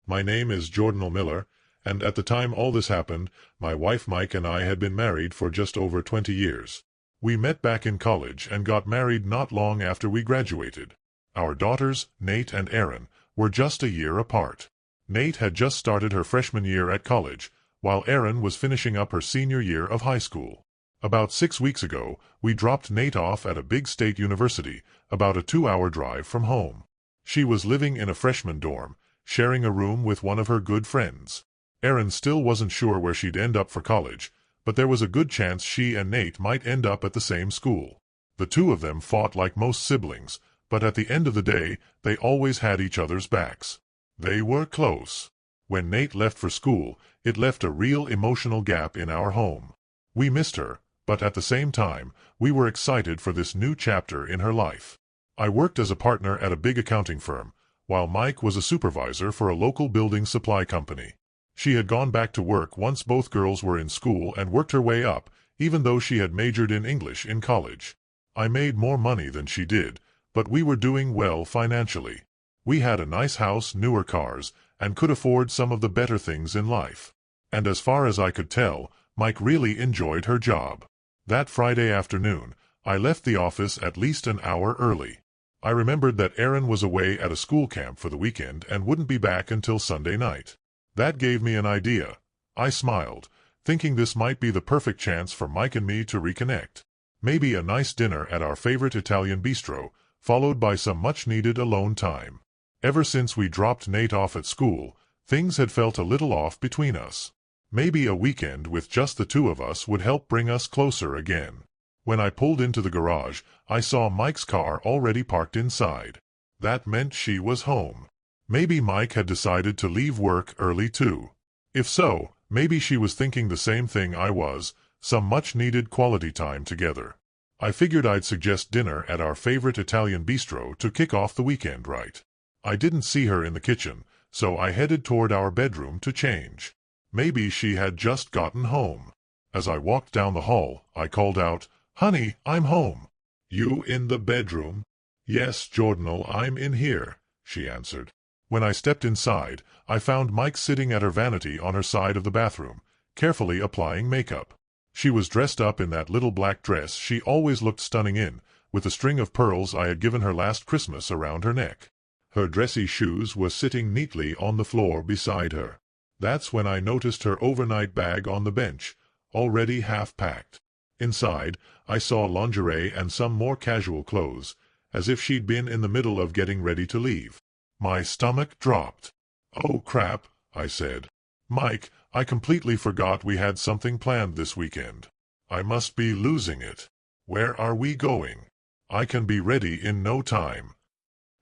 My name is Jordan Miller, and at the time all this happened, my wife Mike and I had been married for just over 20 years. We met back in college and got married not long after we graduated. Our daughters, Nate and Erin, were just a year apart. Nate had just started her freshman year at college, while Erin was finishing up her senior year of high school. About 6 weeks ago, we dropped Nate off at a big state university, about a 2-hour drive from home. She was living in a freshman dorm, sharing a room with one of her good friends. Erin still wasn't sure where she'd end up for college, but there was a good chance she and Nate might end up at the same school. The two of them fought like most siblings, but at the end of the day, they always had each other's backs. They were close. When Nate left for school, it left a real emotional gap in our home. We missed her, but at the same time, we were excited for this new chapter in her life. I worked as a partner at a big accounting firm, while Mike was a supervisor for a local building supply company. She had gone back to work once both girls were in school and worked her way up, even though she had majored in English in college. I made more money than she did, but we were doing well financially. We had a nice house, newer cars, and could afford some of the better things in life. And as far as I could tell, Mike really enjoyed her job. That Friday afternoon, I left the office at least an hour early. I remembered that Erin was away at a school camp for the weekend and wouldn't be back until Sunday night. That gave me an idea. I smiled, thinking this might be the perfect chance for Mike and me to reconnect. Maybe a nice dinner at our favorite Italian bistro, followed by some much-needed alone time. Ever since we dropped Nate off at school, things had felt a little off between us. Maybe a weekend with just the two of us would help bring us closer again. When I pulled into the garage, I saw Mike's car already parked inside. That meant she was home. Maybe Mike had decided to leave work early too. If so, maybe she was thinking the same thing I was, some much-needed quality time together. I figured I'd suggest dinner at our favorite Italian bistro to kick off the weekend right. I didn't see her in the kitchen, so I headed toward our bedroom to change. Maybe she had just gotten home. As I walked down the hall, I called out, "Honey, I'm home." "You in the bedroom?" "Yes, Jordanal, I'm in here," she answered. When I stepped inside, I found Mike sitting at her vanity on her side of the bathroom, carefully applying makeup. She was dressed up in that little black dress she always looked stunning in, with a string of pearls I had given her last Christmas around her neck. Her dressy shoes were sitting neatly on the floor beside her. That's when I noticed her overnight bag on the bench, already half-packed. Inside, I saw lingerie and some more casual clothes, as if she'd been in the middle of getting ready to leave. My stomach dropped. "Oh crap," I said. "Mike, I completely forgot we had something planned this weekend. I must be losing it. Where are we going? I can be ready in no time."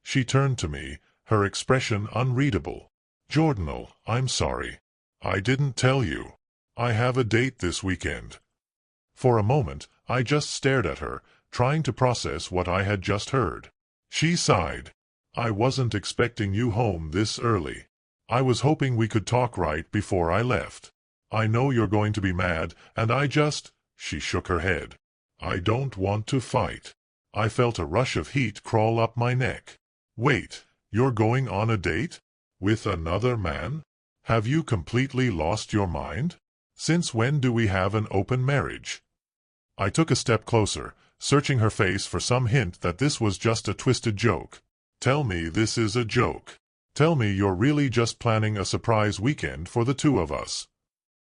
She turned to me, her expression unreadable. "Jordanal, I'm sorry. I didn't tell you. I have a date this weekend." For a moment, I just stared at her, trying to process what I had just heard. She sighed. "I wasn't expecting you home this early. I was hoping we could talk right before I left. I know you're going to be mad, and She shook her head. "I don't want to fight." I felt a rush of heat crawl up my neck. "Wait, you're going on a date? With another man? Have you completely lost your mind? Since when do we have an open marriage?" I took a step closer, searching her face for some hint that this was just a twisted joke. "Tell me this is a joke. Tell me you're really just planning a surprise weekend for the two of us."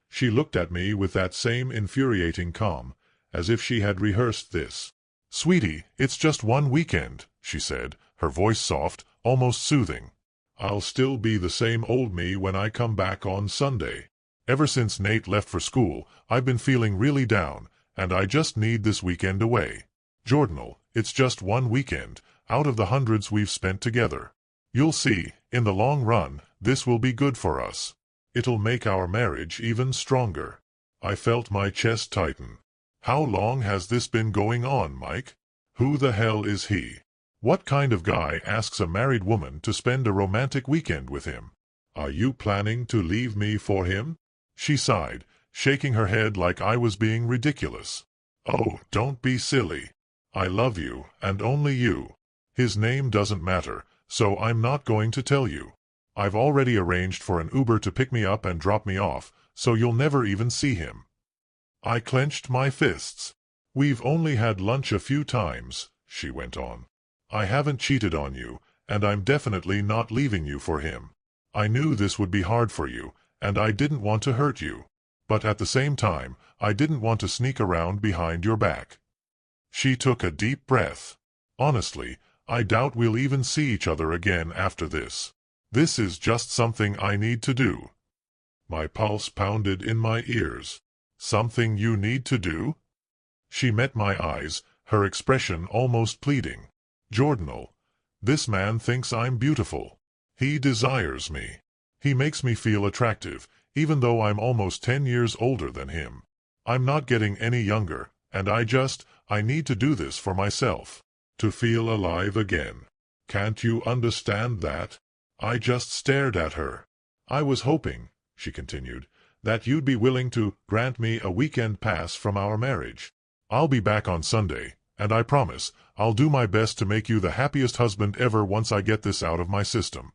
She looked at me with that same infuriating calm, as if she had rehearsed this. "Sweetie, it's just one weekend," she said, her voice soft, almost soothing. "I'll still be the same old me when I come back on Sunday. Ever since Nate left for school, I've been feeling really down, and I just need this weekend away. Jordanal, it's just one weekend, out of the hundreds we've spent together. You'll see, in the long run, this will be good for us. It'll make our marriage even stronger." I felt my chest tighten. How long has this been going on, Mike? Who the hell is he? What kind of guy asks a married woman to spend a romantic weekend with him? Are you planning to leave me for him? She sighed, shaking her head like I was being ridiculous. "Oh, don't be silly. I love you, and only you. His name doesn't matter, so I'm not going to tell you. I've already arranged for an Uber to pick me up and drop me off, so you'll never even see him." I clenched my fists. "We've only had lunch a few times," she went on. "I haven't cheated on you, and I'm definitely not leaving you for him. I knew this would be hard for you, and I didn't want to hurt you. But at the same time, I didn't want to sneak around behind your back." She took a deep breath. "Honestly, I doubt we'll even see each other again after this. This is just something I need to do." My pulse pounded in my ears. "Something you need to do?" She met my eyes, her expression almost pleading. "Jordanal, this man thinks I'm beautiful. He desires me. He makes me feel attractive, even though I'm almost 10 years older than him. I'm not getting any younger, and I need to do this for myself. To feel alive again. Can't you understand that?" I just stared at her. "I was hoping," she continued, "that you'd be willing to grant me a weekend pass from our marriage. I'll be back on Sunday, and I promise I'll do my best to make you the happiest husband ever once I get this out of my system."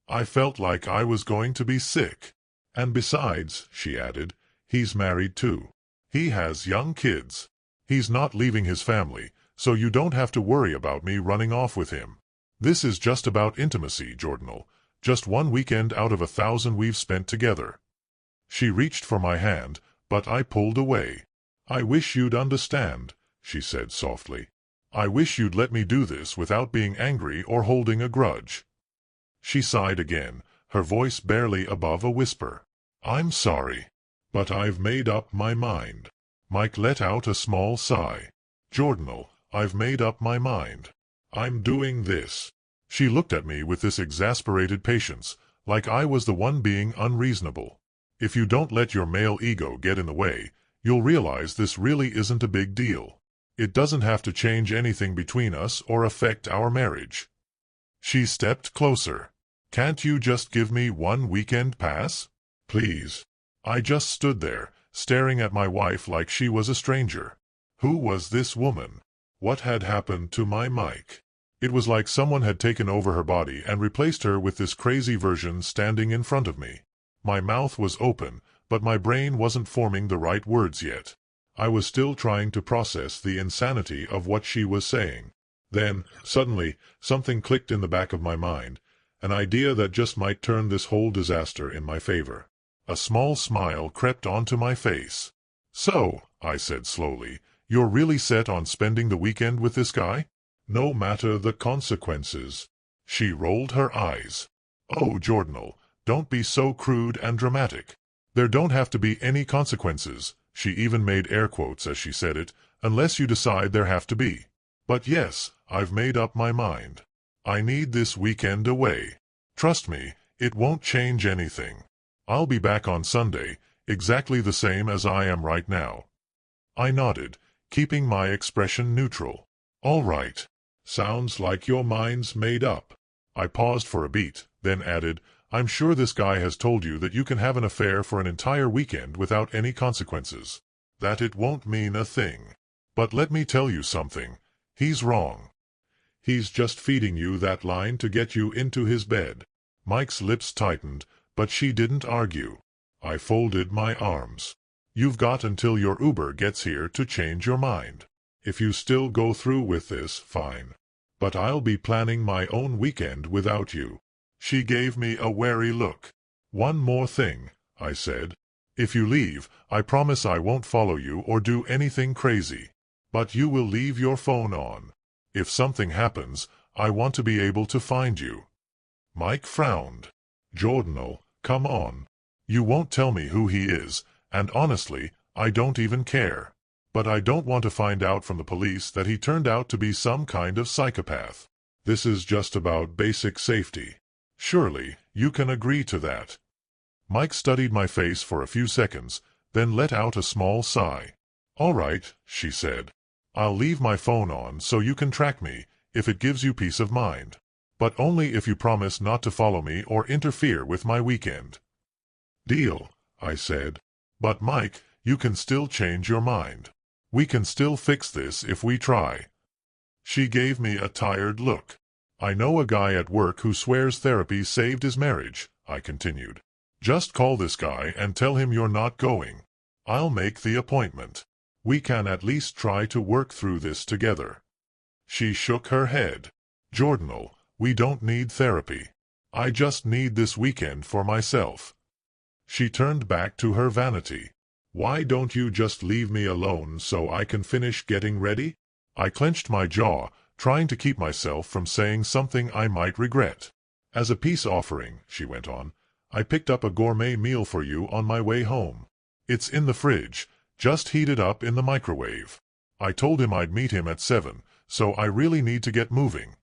I felt like I was going to be sick. "And besides," she added, "he's married too. He has young kids. He's not leaving his family, so you don't have to worry about me running off with him. This is just about intimacy, Jordanal. Just one weekend out of 1,000 we've spent together." She reached for my hand, but I pulled away. "I wish you'd understand," she said softly. "I wish you'd let me do this without being angry or holding a grudge." She sighed again, her voice barely above a whisper. "I'm sorry, but I've made up my mind." Mike let out a small sigh. "Jordanal, I've made up my mind. I'm doing this." She looked at me with this exasperated patience, like I was the one being unreasonable. "If you don't let your male ego get in the way, you'll realize this really isn't a big deal. It doesn't have to change anything between us or affect our marriage." She stepped closer. "Can't you just give me one weekend pass? Please." I just stood there, staring at my wife like she was a stranger. Who was this woman? What had happened to my Mike? It was like someone had taken over her body and replaced her with this crazy version standing in front of me. My mouth was open, but my brain wasn't forming the right words yet. I was still trying to process the insanity of what she was saying. Then, suddenly, something clicked in the back of my mind, an idea that just might turn this whole disaster in my favor. A small smile crept onto my face. "So," I said slowly, "you're really set on spending the weekend with this guy? No matter the consequences?" She rolled her eyes. "Oh, Jordanal, don't be so crude and dramatic. There don't have to be any consequences," she even made air quotes as she said it, "unless you decide there have to be. But yes, I've made up my mind. I need this weekend away. Trust me, it won't change anything. I'll be back on Sunday, exactly the same as I am right now." I nodded, keeping my expression neutral. "All right. Sounds like your mind's made up." I paused for a beat, then added, "I'm sure this guy has told you that you can have an affair for an entire weekend without any consequences. That it won't mean a thing. But let me tell you something. He's wrong. He's just feeding you that line to get you into his bed." Mike's lips tightened, but she didn't argue. I folded my arms. "You've got until your Uber gets here to change your mind. If you still go through with this, fine. But I'll be planning my own weekend without you." She gave me a wary look. "One more thing," I said. "If you leave, I promise I won't follow you or do anything crazy. But you will leave your phone on. If something happens, I want to be able to find you." Mike frowned. "Jordanal, come on. You won't tell me who he is, and honestly, I don't even care. But I don't want to find out from the police that he turned out to be some kind of psychopath. This is just about basic safety. Surely, you can agree to that." Mike studied my face for a few seconds, then let out a small sigh. "All right," she said. "I'll leave my phone on so you can track me, if it gives you peace of mind. But only if you promise not to follow me or interfere with my weekend." "Deal," I said. "But Mike, you can still change your mind. We can still fix this if we try." She gave me a tired look. I know a guy at work who swears therapy saved his marriage, I continued. Just call this guy and tell him you're not going. I'll make the appointment. We can at least try to work through this together. She shook her head. Jordanal, we don't need therapy. I just need this weekend for myself. She turned back to her vanity. Why don't you just leave me alone so I can finish getting ready? I clenched my jaw, trying to keep myself from saying something I might regret. As a peace offering, she went on, I picked up a gourmet meal for you on my way home. It's in the fridge, just heat it up in the microwave. I told him I'd meet him at 7, so I really need to get moving.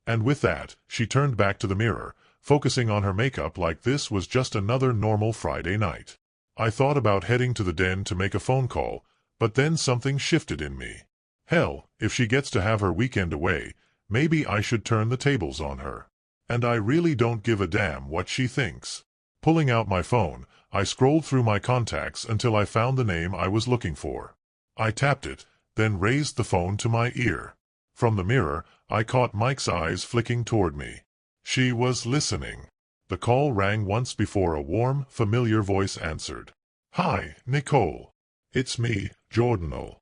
And with that, she turned back to the mirror, focusing on her makeup like this was just another normal Friday night. I thought about heading to the den to make a phone call, but then something shifted in me. Hell, if she gets to have her weekend away, maybe I should turn the tables on her. And I really don't give a damn what she thinks. Pulling out my phone, I scrolled through my contacts until I found the name I was looking for. I tapped it, then raised the phone to my ear. From the mirror, I caught Mike's eyes flicking toward me. She was listening. The call rang once before a warm, familiar voice answered. Hi, Nicole. It's me, Jordanal.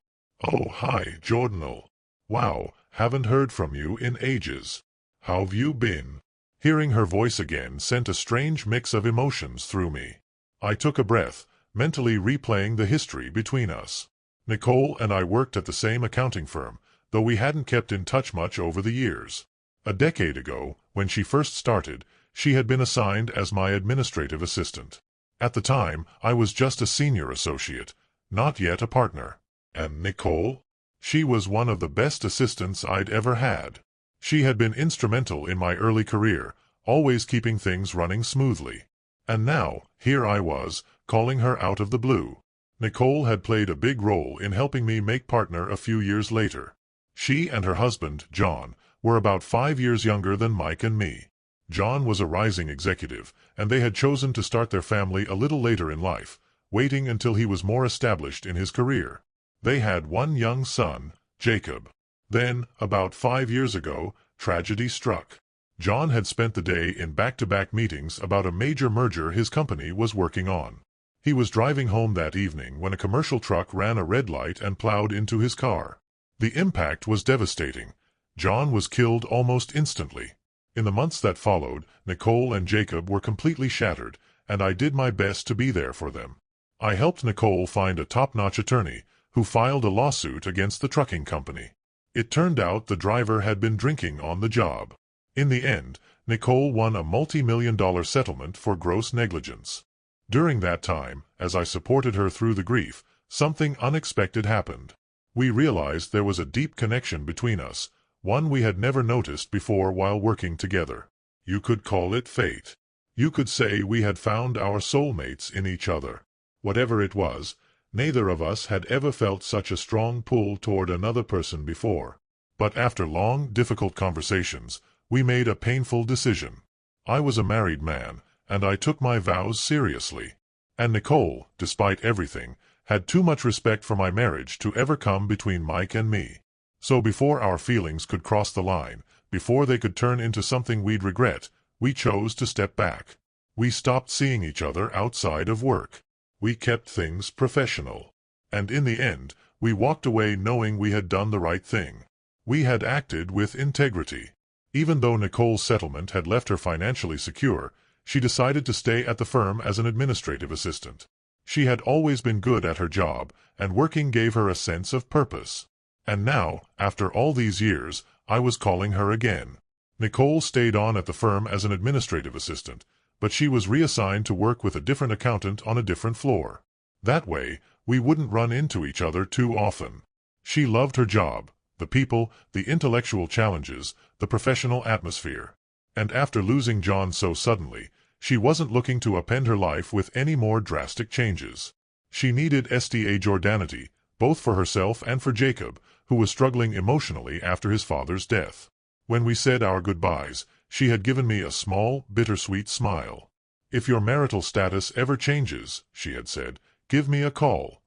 Oh, hi, Jordanal. Wow, haven't heard from you in ages. How've you been? Hearing her voice again sent a strange mix of emotions through me. I took a breath, mentally replaying the history between us. Nicole and I worked at the same accounting firm, though we hadn't kept in touch much over the years. A decade ago, when she first started, she had been assigned as my administrative assistant. At the time, I was just a senior associate, not yet a partner. And Nicole? She was one of the best assistants I'd ever had. She had been instrumental in my early career, always keeping things running smoothly. And now, here I was, calling her out of the blue. Nicole had played a big role in helping me make partner a few years later. She and her husband, John, were about 5 years younger than Mike and me. John was a rising executive, and they had chosen to start their family a little later in life, waiting until he was more established in his career. They had one young son, Jacob. Then, about 5 years ago, tragedy struck. John had spent the day in back-to-back meetings about a major merger his company was working on. He was driving home that evening when a commercial truck ran a red light and plowed into his car. The impact was devastating. John was killed almost instantly. In the months that followed, Nicole and Jacob were completely shattered, and I did my best to be there for them. I helped Nicole find a top-notch attorney, who filed a lawsuit against the trucking company. It turned out the driver had been drinking on the job. In the end, Nicole won a multi-million-dollar settlement for gross negligence. During that time, as I supported her through the grief, something unexpected happened. We realized there was a deep connection between us, one we had never noticed before while working together. You could call it fate. You could say we had found our soulmates in each other. Whatever it was, neither of us had ever felt such a strong pull toward another person before. But after long, difficult conversations, we made a painful decision. I was a married man, and I took my vows seriously. And Nicole, despite everything, had too much respect for my marriage to ever come between Mike and me. So before our feelings could cross the line, before they could turn into something we'd regret, we chose to step back. We stopped seeing each other outside of work. We kept things professional. And in the end, we walked away knowing we had done the right thing. We had acted with integrity. Even though Nicole's settlement had left her financially secure, she decided to stay at the firm as an administrative assistant. She had always been good at her job, and working gave her a sense of purpose. And now, after all these years, I was calling her again. Nicole stayed on at the firm as an administrative assistant, but she was reassigned to work with a different accountant on a different floor. That way, we wouldn't run into each other too often. She loved her job, the people, the intellectual challenges, the professional atmosphere. And after losing John so suddenly, she wasn't looking to upend her life with any more drastic changes. She needed SDA Jordanity, both for herself and for Jacob, who was struggling emotionally after his father's death. When we said our goodbyes, she had given me a small, bittersweet smile. "If your marital status ever changes," she had said, "give me a call."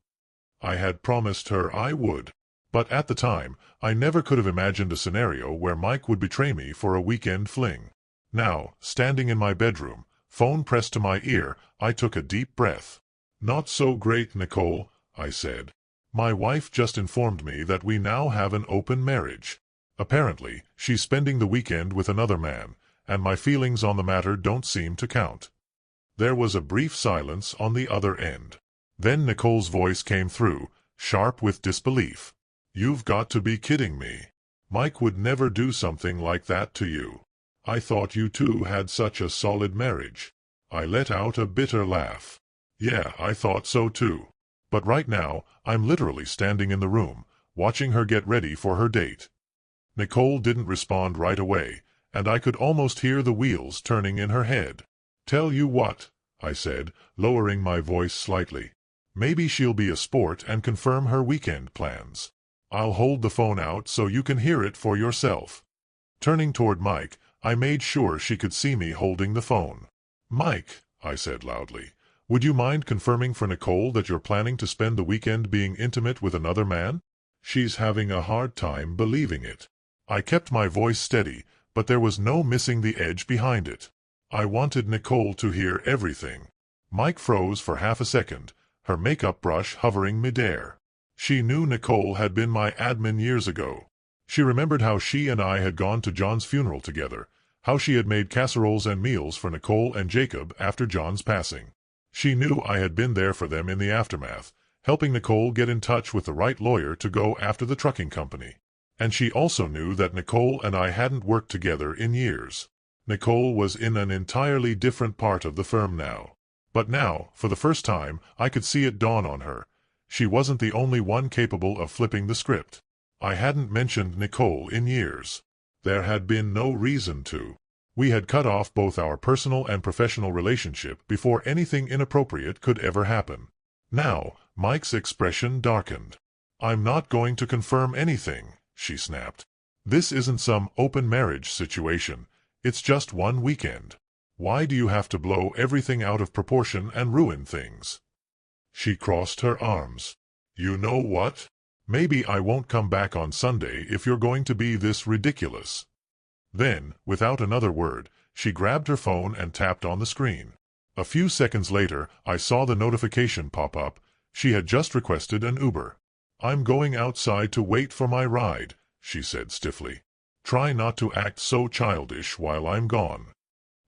I had promised her I would. But at the time, I never could have imagined a scenario where Mike would betray me for a weekend fling. Now, standing in my bedroom, phone pressed to my ear, I took a deep breath. "Not so great, Nicole," I said. "My wife just informed me that we now have an open marriage. Apparently, she's spending the weekend with another man, and my feelings on the matter don't seem to count." There was a brief silence on the other end. Then Nicole's voice came through, sharp with disbelief. "You've got to be kidding me. Mike would never do something like that to you. I thought you two had such a solid marriage." I let out a bitter laugh. "Yeah, I thought so too. But right now, I'm literally standing in the room, watching her get ready for her date." Nicole didn't respond right away, and I could almost hear the wheels turning in her head. "Tell you what," I said, lowering my voice slightly. "Maybe she'll be a sport and confirm her weekend plans. I'll hold the phone out so you can hear it for yourself." Turning toward Mike, I made sure she could see me holding the phone. "Mike," I said loudly, "would you mind confirming for Nicole that you're planning to spend the weekend being intimate with another man? She's having a hard time believing it." I kept my voice steady, but there was no missing the edge behind it. I wanted Nicole to hear everything. Mike froze for half a second, her makeup brush hovering midair. She knew Nicole had been my admin years ago. She remembered how she and I had gone to John's funeral together, how she had made casseroles and meals for Nicole and Jacob after John's passing. She knew I had been there for them in the aftermath, helping Nicole get in touch with the right lawyer to go after the trucking company. And she also knew that Nicole and I hadn't worked together in years. Nicole was in an entirely different part of the firm now. But now, for the first time, I could see it dawn on her. She wasn't the only one capable of flipping the script. I hadn't mentioned Nicole in years. There had been no reason to. We had cut off both our personal and professional relationship before anything inappropriate could ever happen. Now, Mike's expression darkened. "I'm not going to confirm anything," she snapped. "This isn't some open marriage situation. It's just one weekend. Why do you have to blow everything out of proportion and ruin things?" She crossed her arms. "You know what? Maybe I won't come back on Sunday if you're going to be this ridiculous." Then, without another word, she grabbed her phone and tapped on the screen. A few seconds later, I saw the notification pop up. She had just requested an Uber. "I'm going outside to wait for my ride," she said stiffly. "Try not to act so childish while I'm gone."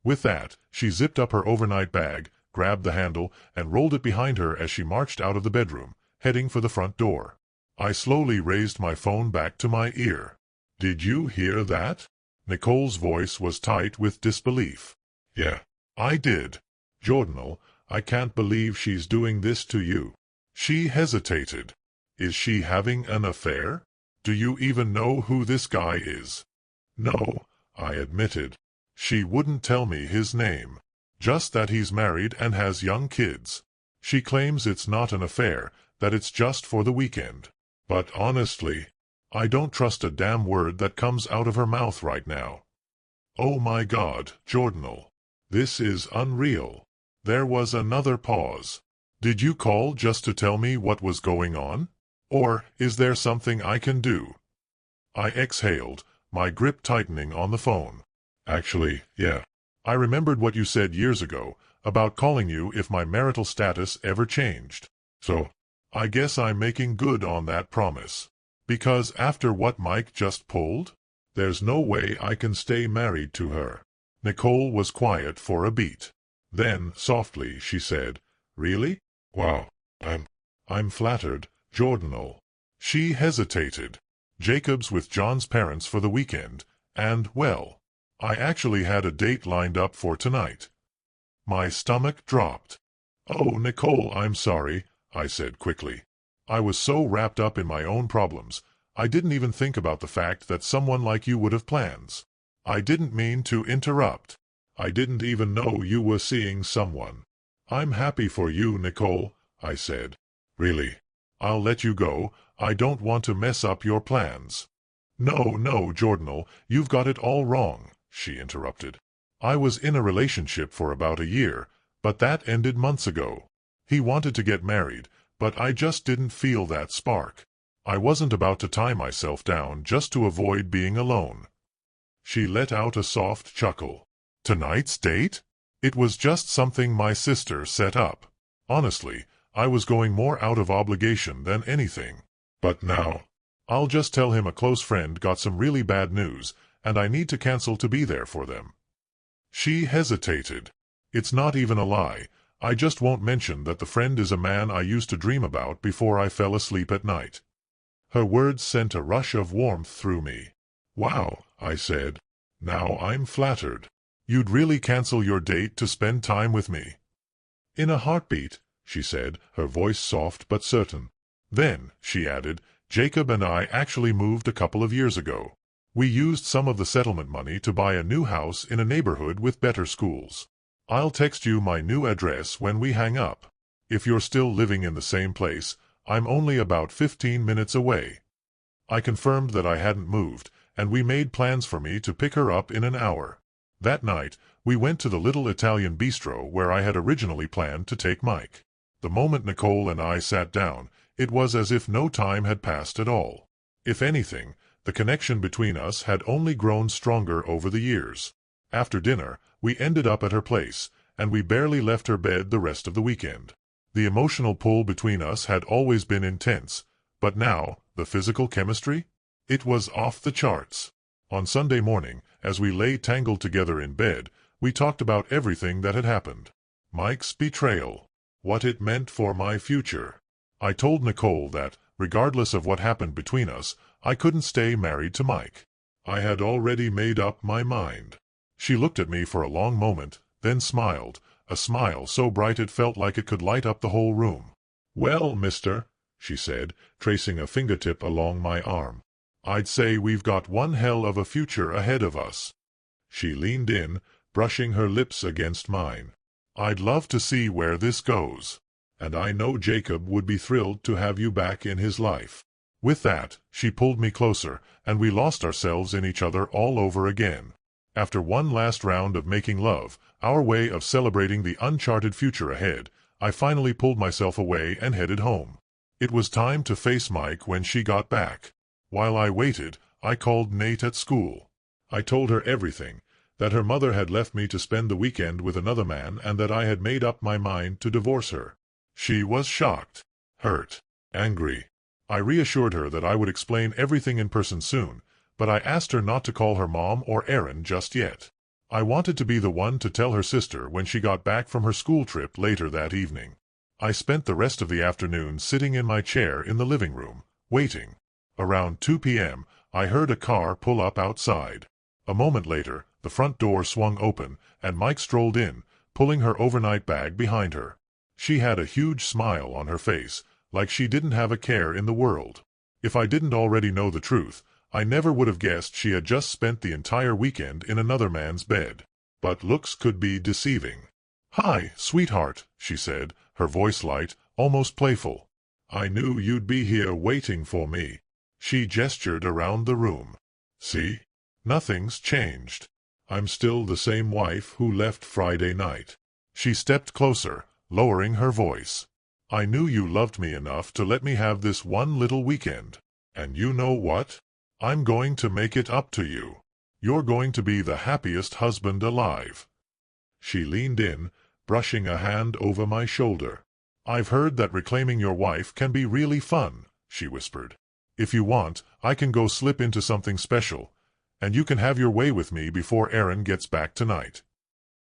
With that, she zipped up her overnight bag, grabbed the handle, and rolled it behind her as she marched out of the bedroom, heading for the front door. I slowly raised my phone back to my ear. "Did you hear that?" Nicole's voice was tight with disbelief. "Yeah, I did. Jordanal, I can't believe she's doing this to you." She hesitated. "Is she having an affair? Do you even know who this guy is?" "No," I admitted. "She wouldn't tell me his name. Just that he's married and has young kids. She claims it's not an affair, that it's just for the weekend. But honestly, I don't trust a damn word that comes out of her mouth right now." "Oh my God, Jordanal. This is unreal." There was another pause. "Did you call just to tell me what was going on? Or is there something I can do?" I exhaled, my grip tightening on the phone. "Actually, yeah. I remembered what you said years ago, about calling you if my marital status ever changed. So, I guess I'm making good on that promise. Because after what Mike just pulled, there's no way I can stay married to her." Nicole was quiet for a beat. Then, softly, she said, "Really? Wow. I'm flattered, Jordanal." She hesitated. "Jacob's with John's parents for the weekend, and, well, I actually had a date lined up for tonight." My stomach dropped. "Oh, Nicole, I'm sorry," I said quickly. I was so wrapped up in my own problems, I didn't even think about the fact that someone like you would have plans. I didn't mean to interrupt. I didn't even know you were seeing someone. "I'm happy for you, Nicole," I said. "Really. I'll let you go. I don't want to mess up your plans." "No, Jordanal, you've got it all wrong," she interrupted. "I was in a relationship for about a year, but that ended months ago. He wanted to get married, but I just didn't feel that spark. I wasn't about to tie myself down just to avoid being alone. She let out a soft chuckle. Tonight's date? It was just something my sister set up. Honestly, I was going more out of obligation than anything. But now, I'll just tell him a close friend got some really bad news, and I need to cancel to be there for them. She hesitated. It's not even a lie. I just won't mention that the friend is a man I used to dream about before I fell asleep at night. Her words sent a rush of warmth through me. Wow, I said. Now I'm flattered. You'd really cancel your date to spend time with me? In a heartbeat, she said, her voice soft but certain. Then, she added, Jacob and I actually moved a couple of years ago. We used some of the settlement money to buy a new house in a neighborhood with better schools. I'll text you my new address when we hang up. If you're still living in the same place, I'm only about 15 minutes away. I confirmed that I hadn't moved, and we made plans for me to pick her up in an hour. That night, we went to the little Italian bistro where I had originally planned to take Mike. The moment Nicole and I sat down, it was as if no time had passed at all. If anything, the connection between us had only grown stronger over the years. After dinner, we ended up at her place, and we barely left her bed the rest of the weekend. The emotional pull between us had always been intense, but now, the physical chemistry? It was off the charts. On Sunday morning, as we lay tangled together in bed, we talked about everything that had happened. Mike's betrayal. What it meant for my future. I told Nicole that, regardless of what happened between us, I couldn't stay married to Mike. I had already made up my mind. She looked at me for a long moment, then smiled, a smile so bright it felt like it could light up the whole room. Well, mister, she said, tracing a fingertip along my arm, I'd say we've got one hell of a future ahead of us. She leaned in, brushing her lips against mine. I'd love to see where this goes. And I know Jacob would be thrilled to have you back in his life. With that, she pulled me closer, and we lost ourselves in each other all over again. After one last round of making love, our way of celebrating the uncharted future ahead, I finally pulled myself away and headed home. It was time to face Mike when she got back. While I waited, I called Nate at school. I told her everything, that her mother had left me to spend the weekend with another man and that I had made up my mind to divorce her. She was shocked, hurt, angry. I reassured her that I would explain everything in person soon, but I asked her not to call her mom or Aaron just yet. I wanted to be the one to tell her sister when she got back from her school trip later that evening. I spent the rest of the afternoon sitting in my chair in the living room, waiting. Around 2 p.m., I heard a car pull up outside. A moment later, the front door swung open, and Mike strolled in, pulling her overnight bag behind her. She had a huge smile on her face, like she didn't have a care in the world. If I didn't already know the truth, I never would have guessed she had just spent the entire weekend in another man's bed. But looks could be deceiving. "Hi, sweetheart," she said, her voice light, almost playful. "I knew you'd be here waiting for me." She gestured around the room. "See? Nothing's changed. I'm still the same wife who left Friday night." She stepped closer, lowering her voice. "I knew you loved me enough to let me have this one little weekend. And you know what? I'm going to make it up to you. You're going to be the happiest husband alive." She leaned in, brushing a hand over my shoulder. "I've heard that reclaiming your wife can be really fun," she whispered. "If you want, I can go slip into something special, and you can have your way with me before Aaron gets back tonight."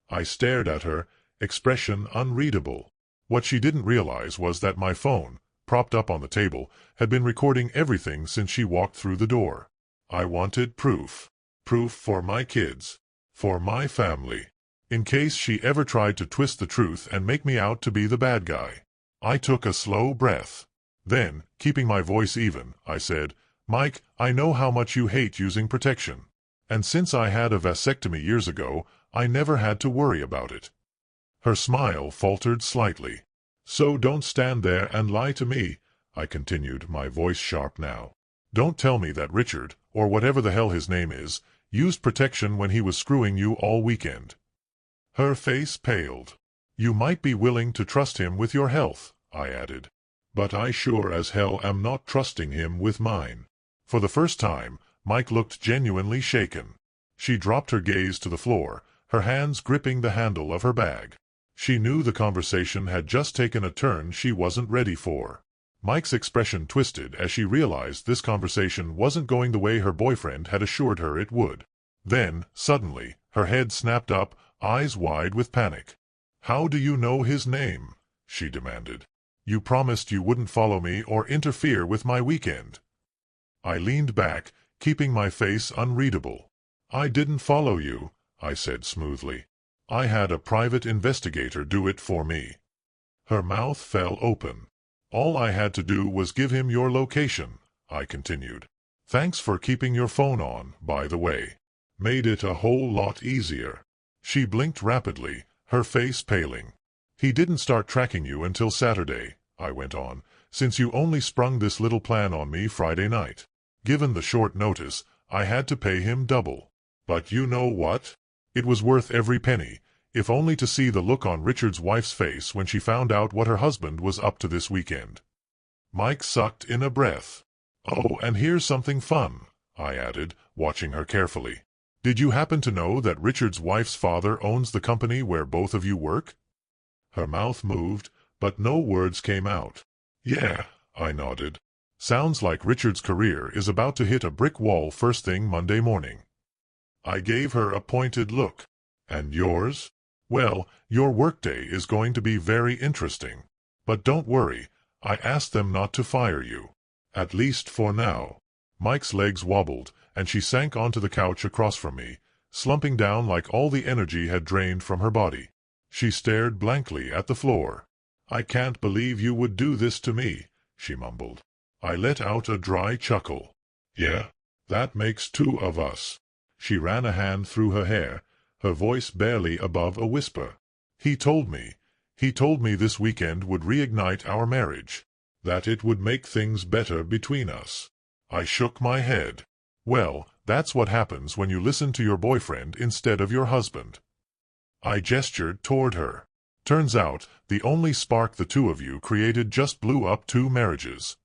I stared at her, expression unreadable. What she didn't realize was that my phone, propped up on the table, had been recording everything since she walked through the door. I wanted proof. Proof for my kids. For my family. In case she ever tried to twist the truth and make me out to be the bad guy. I took a slow breath. Then, keeping my voice even, I said, "Mike, I know how much you hate using protection. And since I had a vasectomy years ago, I never had to worry about it." Her smile faltered slightly. "So don't stand there and lie to me," I continued, my voice sharp now. "Don't tell me that Richard, or whatever the hell his name is, used protection when he was screwing you all weekend." Her face paled. "You might be willing to trust him with your health," I added. But I sure as hell am not trusting him with mine." For the first time, Mike looked genuinely shaken. She dropped her gaze to the floor, her hands gripping the handle of her bag. She knew the conversation had just taken a turn she wasn't ready for. Mike's expression twisted as she realized this conversation wasn't going the way her boyfriend had assured her it would. Then, suddenly, her head snapped up, eyes wide with panic. "How do you know his name?" she demanded. "You promised you wouldn't follow me or interfere with my weekend." I leaned back, keeping my face unreadable. "I didn't follow you," I said smoothly. "I had a private investigator do it for me." Her mouth fell open. "All I had to do was give him your location," I continued. "Thanks for keeping your phone on, by the way. Made it a whole lot easier." She blinked rapidly, her face paling. "He didn't start tracking you until Saturday," I went on, "since you only sprung this little plan on me Friday night. Given the short notice, I had to pay him double. But you know what? It was worth every penny, if only to see the look on Richard's wife's face when she found out what her husband was up to this weekend." Mike sucked in a breath. "Oh, and here's something fun," I added, watching her carefully. "Did you happen to know that Richard's wife's father owns the company where both of you work?" Her mouth moved, but no words came out. "Yeah," I nodded. "Sounds like Richard's career is about to hit a brick wall first thing Monday morning." I gave her a pointed look. "And yours?" "Well, your workday is going to be very interesting. But don't worry, I asked them not to fire you. At least for now." Mike's legs wobbled, and she sank onto the couch across from me, slumping down like all the energy had drained from her body. She stared blankly at the floor. "I can't believe you would do this to me," she mumbled. I let out a dry chuckle. "Yeah, that makes two of us." She ran a hand through her hair, her voice barely above a whisper. He told me this weekend would reignite our marriage, that it would make things better between us." I shook my head. "Well, that's what happens when you listen to your boyfriend instead of your husband." I gestured toward her. "Turns out, the only spark the two of you created just blew up 2 marriages."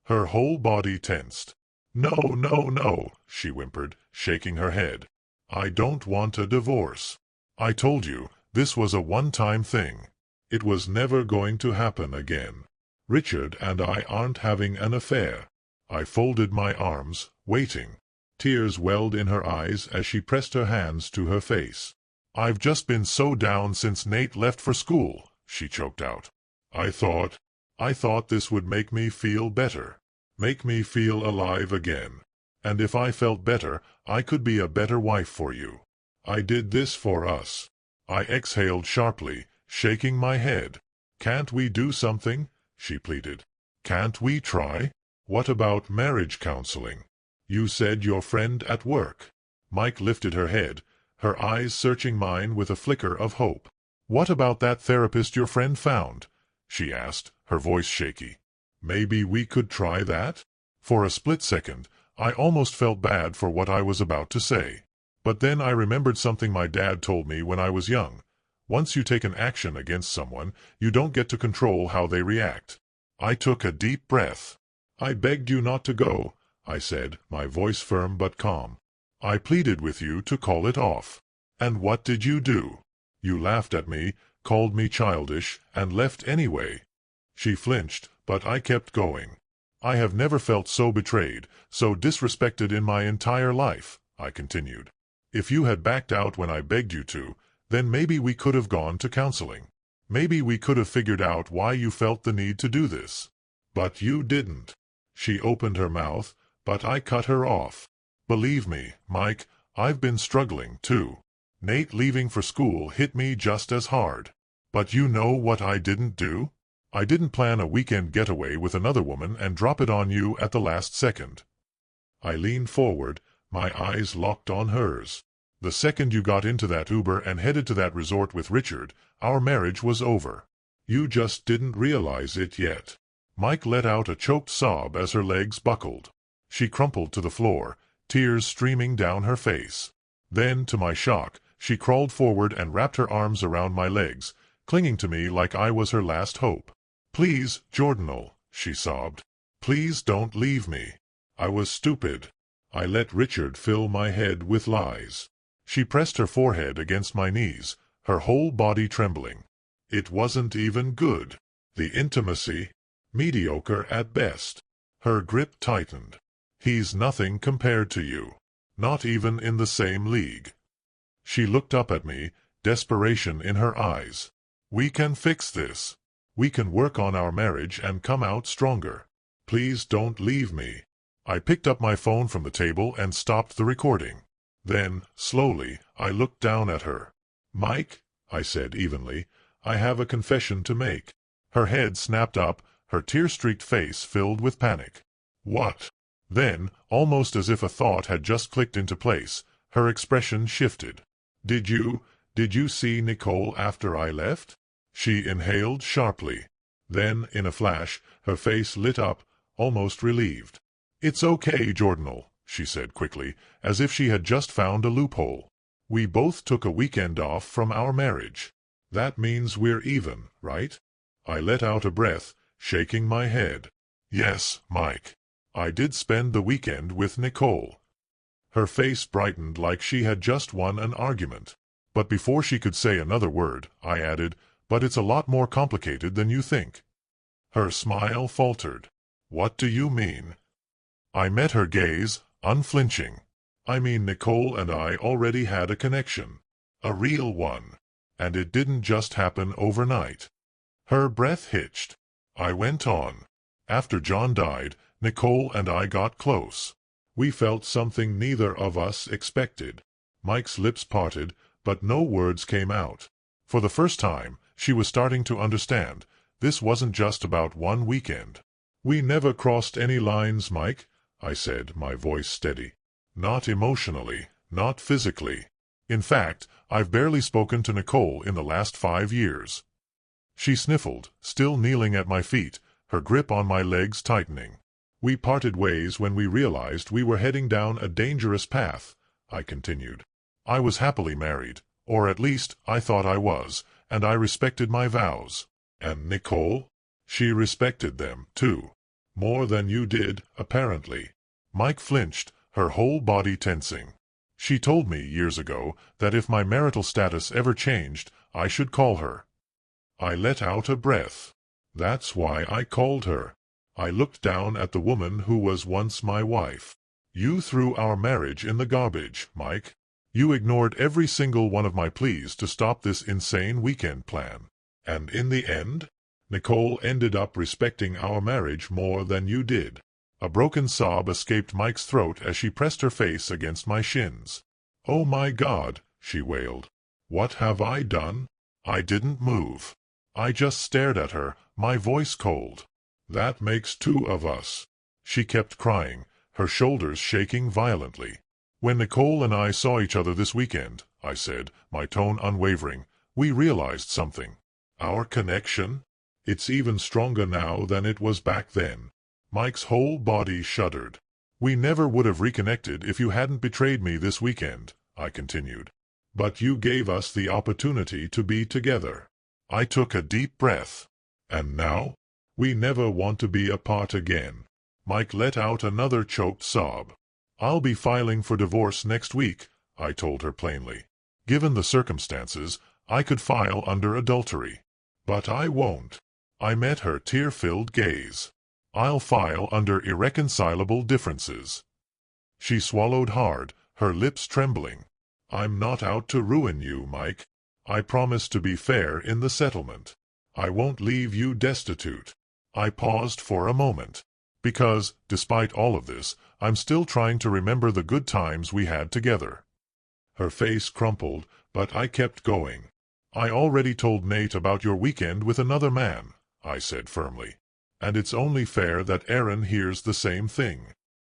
Her whole body tensed. "No, no, no," she whimpered, shaking her head. "I don't want a divorce. I told you, this was a one-time thing. It was never going to happen again. Richard and I aren't having an affair." I folded my arms, waiting. Tears welled in her eyes as she pressed her hands to her face. "I've just been so down since Nate left for school," she choked out. I thought this would make me feel better. Make me feel alive again. And if I felt better, I could be a better wife for you. I did this for us." I exhaled sharply, shaking my head. "Can't we do something?" she pleaded. "Can't we try? What about marriage counseling? You said your friend at work." Mike lifted her head, her eyes searching mine with a flicker of hope. "What about that therapist your friend found?" she asked, her voice shaky. "Maybe we could try that?" For a split second, I almost felt bad for what I was about to say. But then I remembered something my dad told me when I was young. Once you take an action against someone, you don't get to control how they react. I took a deep breath. "I begged you not to go," I said, my voice firm but calm. "I pleaded with you to call it off. And what did you do? You laughed at me, called me childish, and left anyway." She flinched, but I kept going. "I have never felt so betrayed, so disrespected in my entire life," I continued. "If you had backed out when I begged you to, then maybe we could have gone to counseling. Maybe we could have figured out why you felt the need to do this. But you didn't." She opened her mouth, but I cut her off. "Believe me, Mike, I've been struggling, too. Nate leaving for school hit me just as hard. But you know what I didn't do? I didn't plan a weekend getaway with another woman and drop it on you at the last second." I leaned forward, my eyes locked on hers. "The second you got into that Uber and headed to that resort with Richard, our marriage was over. You just didn't realize it yet." Mike let out a choked sob as her legs buckled. She crumpled to the floor, tears streaming down her face. Then, to my shock, she crawled forward and wrapped her arms around my legs, clinging to me like I was her last hope. "Please, Jordanal," she sobbed. "Please don't leave me. I was stupid. I let Richard fill my head with lies." She pressed her forehead against my knees, her whole body trembling. "It wasn't even good. The intimacy, mediocre at best." Her grip tightened. "He's nothing compared to you. Not even in the same league." She looked up at me, desperation in her eyes. "We can fix this. We can work on our marriage and come out stronger. Please don't leave me." I picked up my phone from the table and stopped the recording. Then, slowly, I looked down at her. "Mike," I said evenly, "I have a confession to make." Her head snapped up, her tear-streaked face filled with panic. "What?" Then, almost as if a thought had just clicked into place, her expression shifted. Did you see Nicole after I left?" She inhaled sharply. Then, in a flash, her face lit up, almost relieved. "It's okay, Jordanel," she said quickly, as if she had just found a loophole. "We both took a weekend off from our marriage. That means we're even, right?" I let out a breath, shaking my head. "Yes, Mike. I did spend the weekend with Nicole." Her face brightened like she had just won an argument. But before she could say another word, I added, "But it's a lot more complicated than you think." Her smile faltered. "What do you mean?" I met her gaze, unflinching. "I mean, Nicole and I already had a connection. A real one. And it didn't just happen overnight." Her breath hitched. I went on. "After John died, Nicole and I got close. We felt something neither of us expected." Mike's lips parted, but no words came out. For the first time, she was starting to understand. This wasn't just about one weekend. "We never crossed any lines, Mike," I said, my voice steady. "Not emotionally, not physically. In fact, I've barely spoken to Nicole in the last 5 years." She sniffled, still kneeling at my feet, her grip on my legs tightening. "We parted ways when we realized we were heading down a dangerous path," I continued. "I was happily married, or at least I thought I was, and I respected my vows. And Nicole? She respected them, too. More than you did, apparently." Mike flinched, her whole body tensing. "She told me years ago that if my marital status ever changed, I should call her." I let out a breath. That's why I called her. I looked down at the woman who was once my wife. "You threw our marriage in the garbage, Mike. You ignored every single one of my pleas to stop this insane weekend plan. And in the end, Nicole ended up respecting our marriage more than you did." A broken sob escaped Mike's throat as she pressed her face against my shins. "Oh my God," she wailed. "What have I done?" I didn't move. I just stared at her, my voice cold. "That makes 2 of us." She kept crying, her shoulders shaking violently. "When Nicole and I saw each other this weekend," I said, my tone unwavering, "we realized something. Our connection? It's even stronger now than it was back then." Mike's whole body shuddered. "We never would have reconnected if you hadn't betrayed me this weekend," I continued. "But you gave us the opportunity to be together." I took a deep breath. "And now? We never want to be apart again." Mike let out another choked sob. "I'll be filing for divorce next week," I told her plainly. "Given the circumstances, I could file under adultery. But I won't." I met her tear-filled gaze. "I'll file under irreconcilable differences." She swallowed hard, her lips trembling. "I'm not out to ruin you, Mike. I promise to be fair in the settlement. I won't leave you destitute." I paused for a moment. Because, despite all of this, I'm still trying to remember the good times we had together. Her face crumpled, but I kept going. "I already told Nate about your weekend with another man," I said firmly. "And it's only fair that Erin hears the same thing."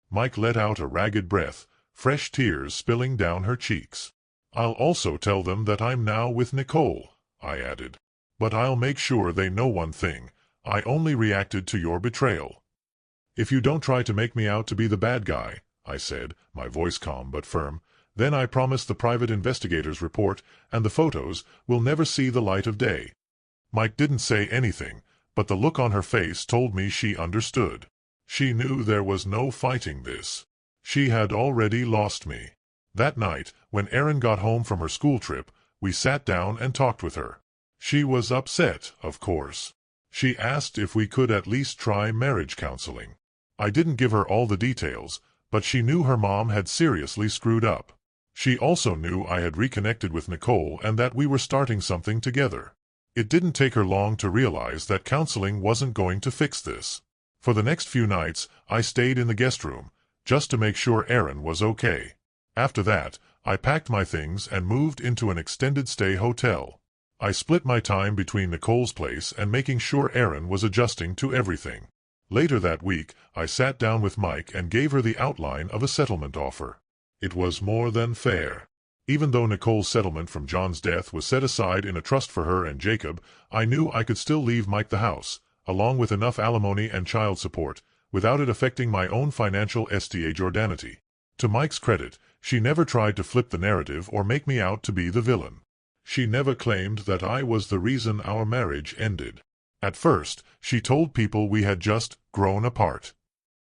Mike let out a ragged breath, fresh tears spilling down her cheeks. "I'll also tell them that I'm now with Nicole," I added. "But I'll make sure they know one thing. I only reacted to your betrayal." "If you don't try to make me out to be the bad guy," I said, my voice calm but firm, "then I promise the private investigator's report and the photos will never see the light of day." Mike didn't say anything, but the look on her face told me she understood. She knew there was no fighting this. She had already lost me. That night, when Erin got home from her school trip, we sat down and talked with her. She was upset, of course. She asked if we could at least try marriage counseling. I didn't give her all the details, but she knew her mom had seriously screwed up. She also knew I had reconnected with Nicole and that we were starting something together. It didn't take her long to realize that counseling wasn't going to fix this. For the next few nights, I stayed in the guest room, just to make sure Erin was okay. After that, I packed my things and moved into an extended stay hotel. I split my time between Nicole's place and making sure Erin was adjusting to everything. Later that week, I sat down with Mike and gave her the outline of a settlement offer. It was more than fair. Even though Nicole's settlement from John's death was set aside in a trust for her and Jacob, I knew I could still leave Mike the house, along with enough alimony and child support, without it affecting my own financial stability. To Mike's credit, she never tried to flip the narrative or make me out to be the villain. She never claimed that I was the reason our marriage ended. At first, she told people we had just grown apart.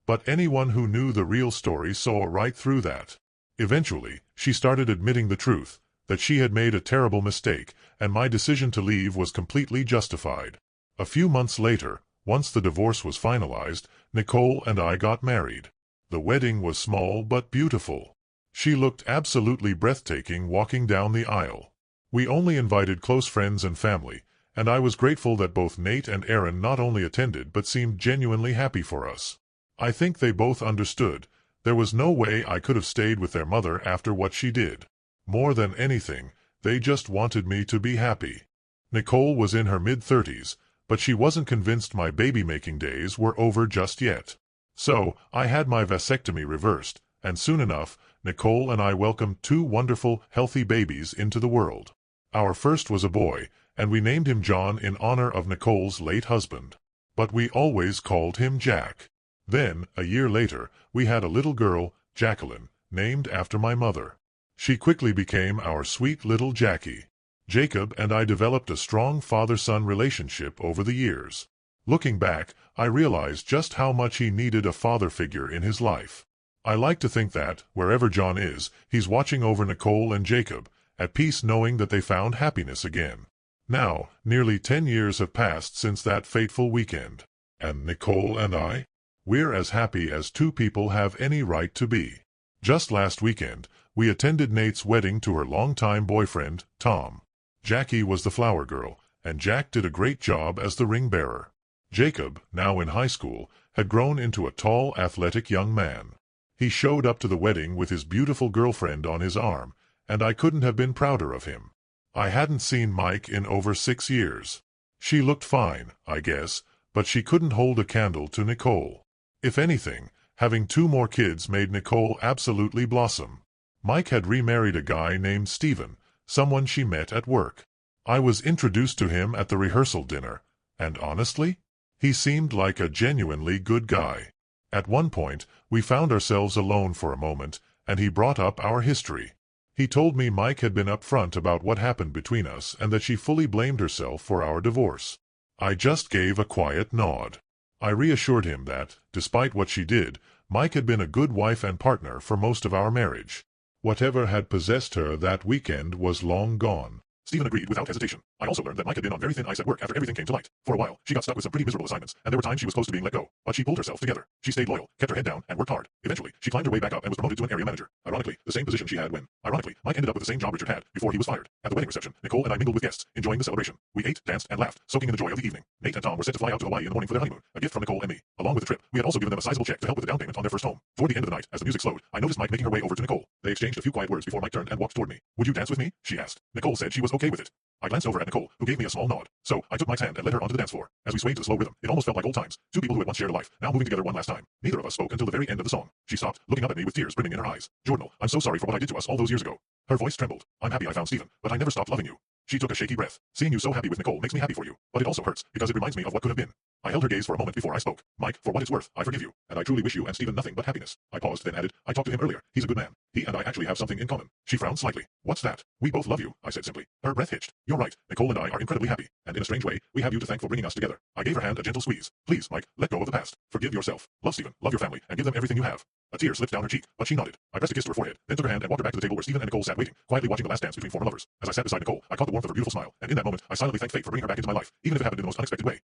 But anyone who knew the real story saw right through that. Eventually, she started admitting the truth, that she had made a terrible mistake, and my decision to leave was completely justified. A few months later, once the divorce was finalized, Nicole and I got married. The wedding was small but beautiful. She looked absolutely breathtaking walking down the aisle. We only invited close friends and family, and I was grateful that both Nate and Erin not only attended but seemed genuinely happy for us. I think they both understood. There was no way I could have stayed with their mother after what she did. More than anything, they just wanted me to be happy. Nicole was in her mid-30s, but she wasn't convinced my baby-making days were over just yet. So, I had my vasectomy reversed, and soon enough, Nicole and I welcomed 2 wonderful, healthy babies into the world. Our first was a boy, and we named him John in honor of Nicole's late husband. But we always called him Jack. Then, a year later, we had a little girl, Jacqueline, named after my mother. She quickly became our sweet little Jackie. Jacob and I developed a strong father-son relationship over the years. Looking back, I realized just how much he needed a father figure in his life. I like to think that, wherever John is, he's watching over Nicole and Jacob, at peace knowing that they found happiness again. Now, nearly 10 years have passed since that fateful weekend. And Nicole and I? We're as happy as 2 people have any right to be. Just last weekend, we attended Nate's wedding to her longtime boyfriend, Tom. Jackie was the flower girl, and Jack did a great job as the ring bearer. Jacob, now in high school, had grown into a tall, athletic young man. He showed up to the wedding with his beautiful girlfriend on his arm, and I couldn't have been prouder of him. I hadn't seen Mike in over 6 years. She looked fine, I guess, but she couldn't hold a candle to Nicole. If anything, having 2 more kids made Nicole absolutely blossom. Mike had remarried a guy named Steven, someone she met at work. I was introduced to him at the rehearsal dinner, and honestly, he seemed like a genuinely good guy. At one point, we found ourselves alone for a moment, and he brought up our history. He told me Mike had been upfront about what happened between us and that she fully blamed herself for our divorce. I just gave a quiet nod. I reassured him that, despite what she did, Mike had been a good wife and partner for most of our marriage. Whatever had possessed her that weekend was long gone. Stephen agreed without hesitation. I also learned that Mike had been on very thin ice at work after everything came to light. For a while, she got stuck with some pretty miserable assignments, and there were times she was close to being let go. But she pulled herself together. She stayed loyal, kept her head down, and worked hard. Eventually, she climbed her way back up and was promoted to an area manager. Ironically, the same position she had when. Ironically, Mike ended up with the same job Richard had, before he was fired. At the wedding reception, Nicole and I mingled with guests, enjoying the celebration. We ate, danced, and laughed, soaking in the joy of the evening. Nate and Tom were set to fly out to Hawaii in the morning for their honeymoon, a gift from Nicole and me. Along with the trip, we had also given them a sizable check to help with the down payment on their first home. Toward the end of the night, as the music slowed, I noticed Mike making her way over to Nicole. They exchanged a few quiet words before Mike turned and walked toward me. "Would you dance with me?" she asked. Nicole said she was okay with it. I glanced over at Nicole, who gave me a small nod. So, I took Mike's hand and led her onto the dance floor. As we swayed to the slow rhythm, it almost felt like old times. 2 people who had once shared a life, now moving together one last time. Neither of us spoke until the very end of the song. She stopped, looking up at me with tears brimming in her eyes. "Jordan, I'm so sorry for what I did to us all those years ago." Her voice trembled. "I'm happy I found Stephen, but I never stopped loving you." She took a shaky breath. "Seeing you so happy with Nicole makes me happy for you. But it also hurts, because it reminds me of what could have been." I held her gaze for a moment before I spoke. Mike, for what it's worth, I forgive you, and I truly wish you and Stephen nothing but happiness. I paused, then added, I talked to him earlier. He's a good man. He and I actually have something in common. She frowned slightly. What's that? We both love you, I said simply. Her breath hitched. You're right. Nicole and I are incredibly happy, and in a strange way, we have you to thank for bringing us together. I gave her hand a gentle squeeze. Please, Mike, let go of the past. Forgive yourself. Love Stephen, love your family, and give them everything you have. A tear slipped down her cheek, but she nodded. I pressed a kiss to her forehead, then took her hand and walked her back to the table where Stephen and Nicole sat waiting, quietly watching the last dance between former lovers. As I sat beside Nicole, I caught the warmth of her beautiful smile, and in that moment, I silently thanked fate for bringing her back into my life, even if it happened in the most unexpected way.